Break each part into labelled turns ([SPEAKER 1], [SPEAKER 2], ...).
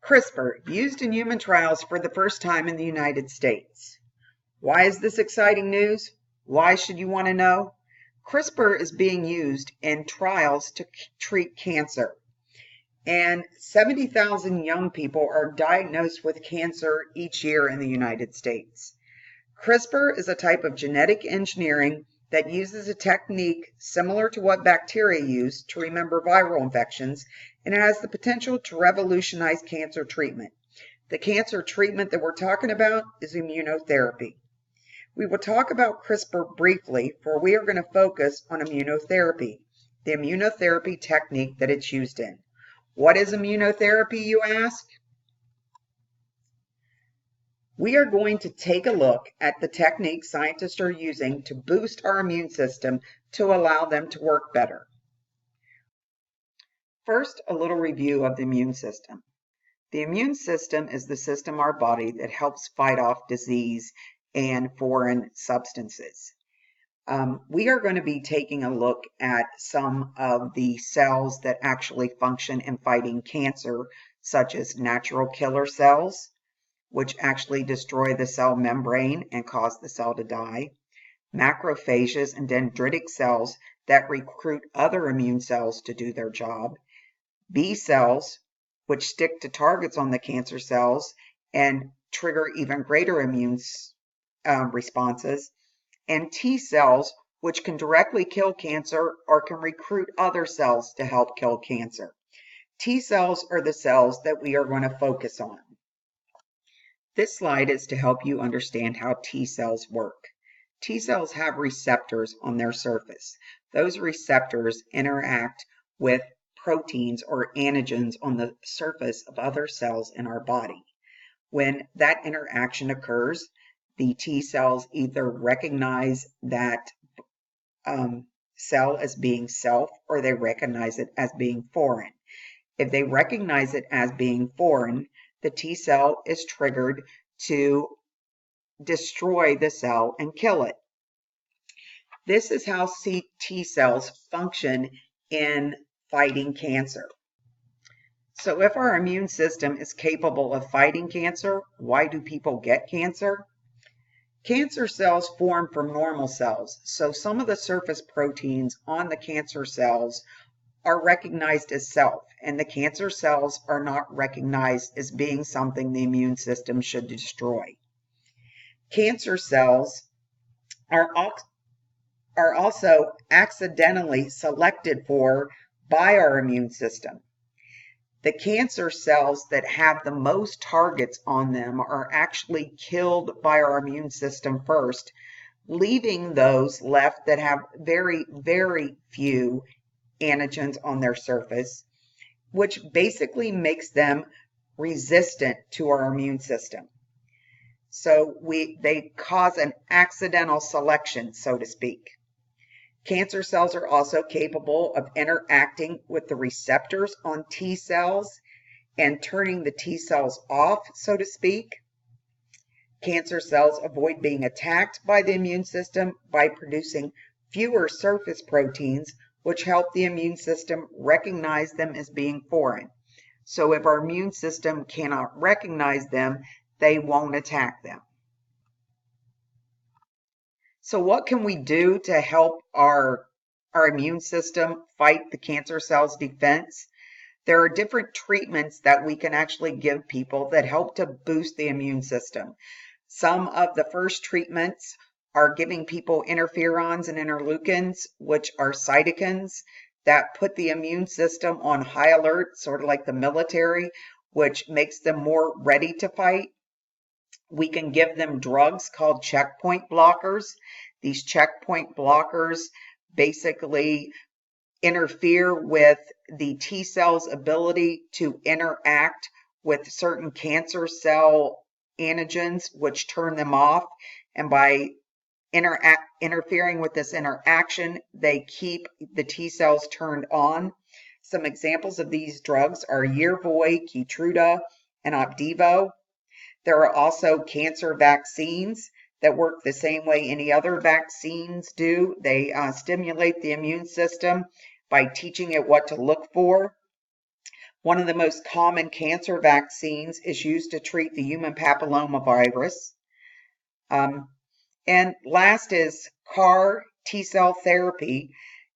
[SPEAKER 1] CRISPR, used in human trials for the first time in the United States. Why is this exciting news? Why should you want to know? CRISPR is being used in trials to treat cancer, and 70,000 young people are diagnosed with cancer each year in the United States. CRISPR is a type of genetic engineering that uses a technique similar to what bacteria use to remember viral infections, and it has the potential to revolutionize cancer treatment. The cancer treatment that we're talking about is immunotherapy. We will talk about CRISPR briefly, for we are going to focus on immunotherapy, the immunotherapy technique that it's used in. What is immunotherapy, you ask? We are going to take a look at the techniques scientists are using to boost our immune system to allow them to work better. First, a little review of the immune system. The immune system is the system of our body that helps fight off disease and foreign substances. We are going to be taking a look at some of the cells that actually function in fighting cancer, such as natural killer cells, which actually destroy the cell membrane and cause the cell to die, macrophages and dendritic cells that recruit other immune cells to do their job, B cells, which stick to targets on the cancer cells and trigger even greater immune responses, and T cells, which can directly kill cancer or can recruit other cells to help kill cancer. T cells are the cells that we are going to focus on. This slide is to help you understand how T cells work. T cells have receptors on their surface. Those receptors interact with proteins or antigens on the surface of other cells in our body. When that interaction occurs, the T cells either recognize that cell as being self, or they recognize it as being foreign. If they recognize it as being foreign, the T cell is triggered to destroy the cell and kill it. This is how T cells function in fighting cancer. So if our immune system is capable of fighting cancer, why do people get cancer? Cancer cells form from normal cells, so some of the surface proteins on the cancer cells are recognized as self, and the cancer cells are not recognized as being something the immune system should destroy. Cancer cells are also accidentally selected for by our immune system. The cancer cells that have the most targets on them are actually killed by our immune system first, leaving those left that have very, very few antigens on their surface, which basically makes them resistant to our immune system. So they cause an accidental selection, so to speak. Cancer cells are also capable of interacting with the receptors on T cells and turning the T cells off, so to speak. Cancer cells avoid being attacked by the immune system by producing fewer surface proteins, which help the immune system recognize them as being foreign. So if our immune system cannot recognize them, they won't attack them. So what can we do to help our immune system fight the cancer cells' defense? There are different treatments that we can actually give people that help to boost the immune system. Some of the first treatments are giving people interferons and interleukins, which are cytokines that put the immune system on high alert, sort of like the military, which makes them more ready to fight. We can give them drugs called checkpoint blockers. These checkpoint blockers basically interfere with the T cell's ability to interact with certain cancer cell antigens, which turn them off. And by interfering with this interaction, they keep the T cells turned on. Some examples of these drugs are Yervoy, Keytruda, and Opdivo. There are also cancer vaccines that work the same way any other vaccines do. They stimulate the immune system by teaching it what to look for. One of the most common cancer vaccines is used to treat the human papillomavirus. And last is CAR T-cell therapy,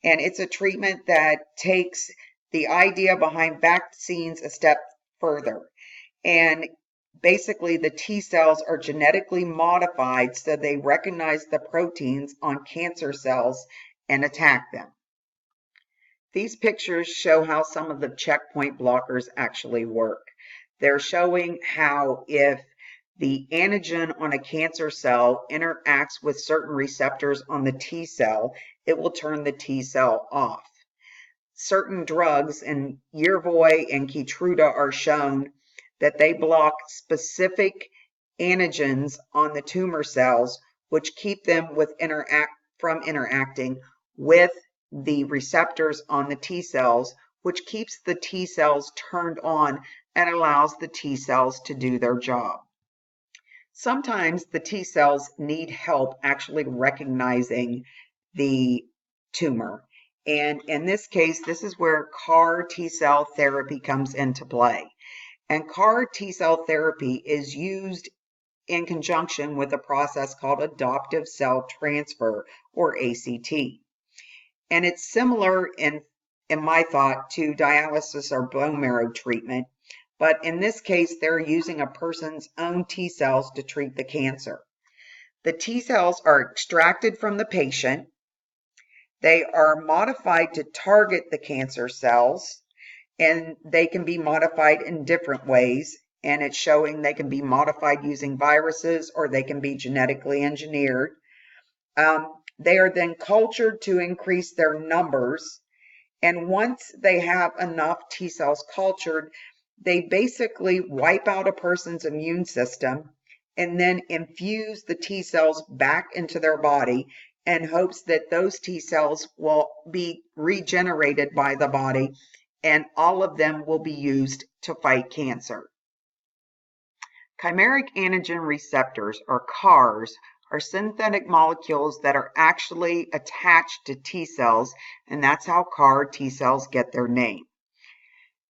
[SPEAKER 1] and it's a treatment that takes the idea behind vaccines a step further. And basically, the T cells are genetically modified so they recognize the proteins on cancer cells and attack them. These pictures show how some of the checkpoint blockers actually work. They're showing how if the antigen on a cancer cell interacts with certain receptors on the T cell, it will turn the T cell off. Certain drugs, and Yervoy and Keytruda are shown that they block specific antigens on the tumor cells, which keep them from interacting with the receptors on the T cells, which keeps the T cells turned on and allows the T cells to do their job. Sometimes the T cells need help actually recognizing the tumor. And in this case, this is where CAR T-cell therapy comes into play. And CAR T-cell therapy is used in conjunction with a process called adoptive cell transfer, or ACT. And it's similar in my thought to dialysis or bone marrow treatment, but in this case, they're using a person's own T cells to treat the cancer. The T cells are extracted from the patient. They are modified to target the cancer cells, and they can be modified in different ways. And it's showing they can be modified using viruses or they can be genetically engineered. They are then cultured to increase their numbers. And once they have enough T cells cultured, they basically wipe out a person's immune system and then infuse the T cells back into their body in hopes that those T cells will be regenerated by the body and all of them will be used to fight cancer. Chimeric antigen receptors, or CARs, are synthetic molecules that are actually attached to T cells, and that's how CAR T cells get their name.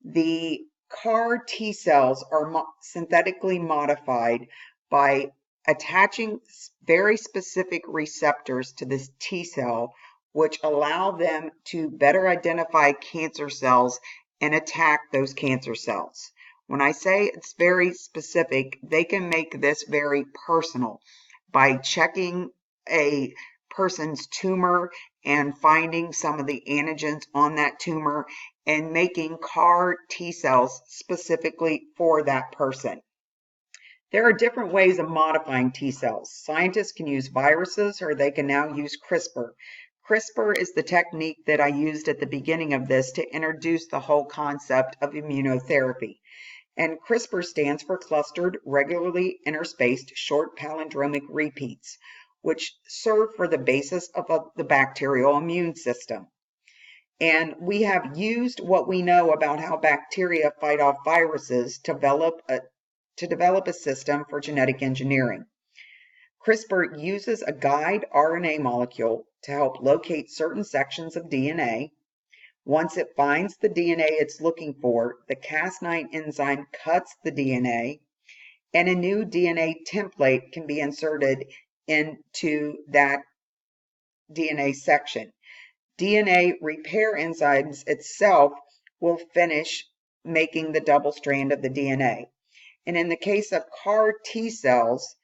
[SPEAKER 1] The CAR T cells are synthetically modified by attaching very specific receptors to this T cell, which allow them to better identify cancer cells and attack those cancer cells. When I say it's very specific, they can make this very personal by checking a person's tumor and finding some of the antigens on that tumor and making CAR T cells specifically for that person. There are different ways of modifying T cells. Scientists can use viruses or they can now use CRISPR. CRISPR is the technique that I used at the beginning of this to introduce the whole concept of immunotherapy. And CRISPR stands for clustered, regularly interspaced, short palindromic repeats, which serve for the basis of the bacterial immune system. And we have used what we know about how bacteria fight off viruses to develop a system for genetic engineering. CRISPR uses a guide RNA molecule to help locate certain sections of DNA. Once it finds the DNA it's looking for, the Cas9 enzyme cuts the DNA, and a new DNA template can be inserted into that DNA section. DNA repair enzymes itself will finish making the double strand of the DNA. And in the case of CAR T cells,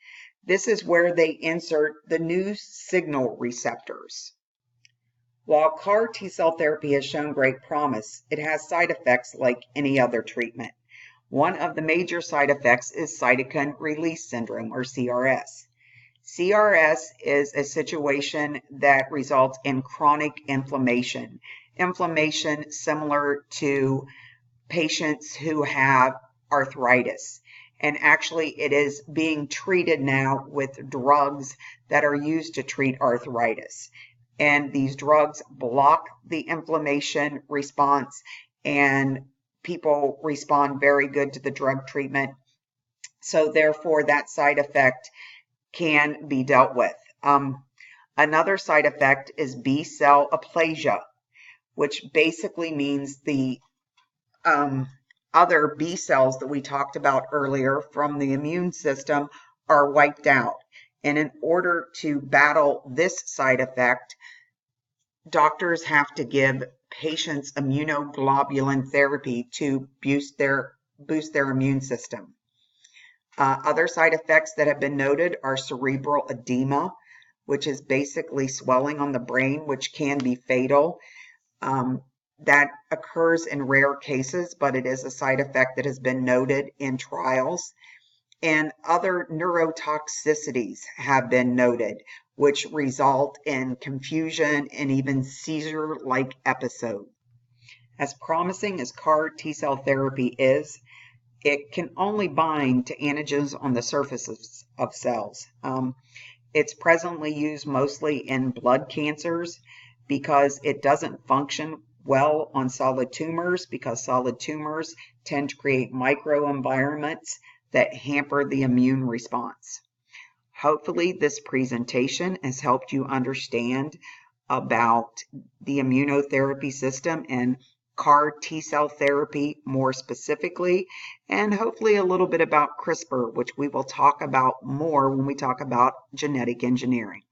[SPEAKER 1] this is where they insert the new signal receptors. While CAR T-cell therapy has shown great promise, it has side effects like any other treatment. One of the major side effects is cytokine release syndrome, or CRS. CRS is a situation that results in chronic inflammation. Inflammation similar to patients who have arthritis. And actually, it is being treated now with drugs that are used to treat arthritis. And these drugs block the inflammation response, and people respond very good to the drug treatment. So therefore, that side effect can be dealt with. Another side effect is B-cell aplasia, which basically means the other B cells that we talked about earlier from the immune system are wiped out. And in order to battle this side effect, doctors have to give patients immunoglobulin therapy to boost their immune system. Other side effects that have been noted are cerebral edema, which is basically swelling on the brain, which can be fatal. That occurs in rare cases, but it is a side effect that has been noted in trials. And other neurotoxicities have been noted, which result in confusion and even seizure-like episodes. As promising as CAR T-cell therapy is, it can only bind to antigens on the surfaces of cells. It's presently used mostly in blood cancers because it doesn't function well on solid tumors, because solid tumors tend to create microenvironments that hamper the immune response. Hopefully, this presentation has helped you understand about the immunotherapy system and CAR T-cell therapy more specifically, and hopefully a little bit about CRISPR, which we will talk about more when we talk about genetic engineering.